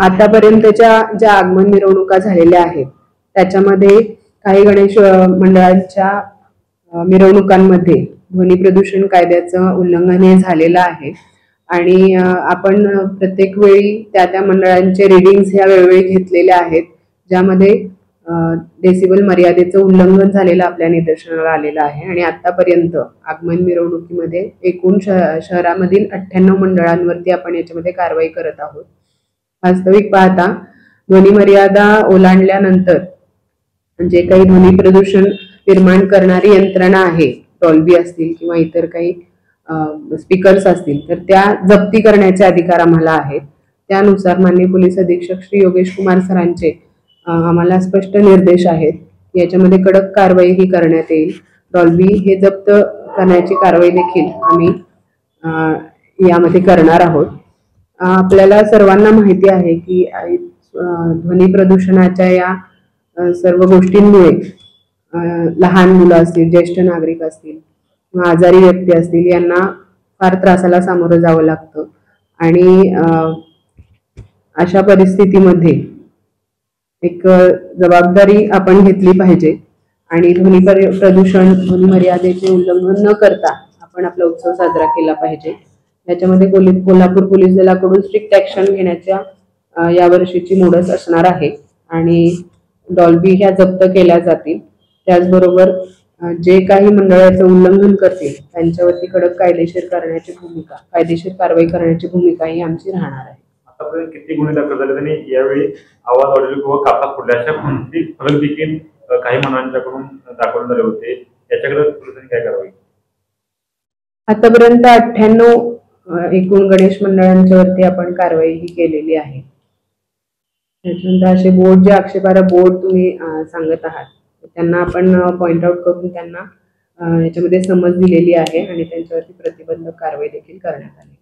आतापर्यंतच्या ज्या आगमन मिरवणुका झालेल्या आहेत त्याच्यामध्ये काही गणेश मंडळांच्या मिरवणुकांमध्ये ध्वनी प्रदूषण कायद्याचं उल्लंघन हे झालेलं आहे आणि आपण प्रत्येक वेळी त्या मंडळांचे रीडिंग्स ह्या वेळोवेळी घेतलेल्या आहेत, ज्यामध्ये डेसिबल मर्यादेचं उल्लंघन झालेलं आपल्या निदर्शनाला आलेलं आहे आणि आतापर्यंत आगमन मिरवणुकीमध्ये एकूण शहरामधील 98 मंडळांवरती आपण याच्यामध्ये कारवाई करत आहोत। वास्तविक पाहता ध्वनी मर्यादा ओलांडल्यानंतर जे काही ध्वनी प्रदूषण निर्माण करणारी यंत्रणा आहे, डॉल्बी असतील किंवा इतर काही स्पीकर्स असतील, तर त्या जप्ती करण्याचे अधिकार आम्हाला आहेत। त्यानुसार माननीय पोलीस अधीक्षक श्री योगेश कुमार सरांचे आम्हाला स्पष्ट निर्देश आहेत की याच्यामध्ये कडक कारवाई ही करण्यात येईल। डॉल्बी हे जप्त करण्याची कारवाई देखील आम्ही यामध्ये करणार आहोत। आपल्याला सर्वांना माहिती आहे की ध्वनी प्रदूषणाच्या या सर्व गोष्टींमुळे लहान मुलं असतील, ज्येष्ठ नागरिक असतील किंवा आजारी व्यक्ती असतील यांना फार त्रासाला सामोरं जावं लागतं आणि अशा परिस्थितीमध्ये एक जबाबदारी आपण घेतली पाहिजे आणि ध्वनी मर्यादेचे उल्लंघन न करता आपण आपला उत्सव साजरा केला पाहिजे। याच्यामध्ये कोल्हापूर पोलीस दलाकडून स्ट्रिक्ट ऍक्शन घेण्याच्या यावर्षीची मोडस असणार आहे आणि डॉल्बी ह्या जप्त केल्या जातील। त्याचबरोबर जे काही मंडळाचं उल्लंघन करतील त्यांच्यावरती कडक कायदेशीर कारवाई करण्याची भूमिका ही आमची राहणार आहे। आतापर्यंत किती गुन्हे दाखल झाले आणि यावेळी आवाज वाढवले किंवा कापा फोडल्या अशा कोणती फलक देखील काही मंडळांच्याकडून दाखवले झाले होते, याच्याकडे पोलिसांनी काय कारवाई? आतापर्यंत 98 एकूण गणेश मंडळांच्या वरती आपण कारवाई ही केलेली आहे। त्याच्यानंतर असे बोर्ड, जे आक्षेपार्ह बोर्ड तुम्ही सांगत आहात त्यांना आपण पॉइंट आउट करून त्यांना याच्यामध्ये समज दिलेली आहे आणि त्यांच्यावरती प्रतिबंधक कारवाई देखील करण्यात आली।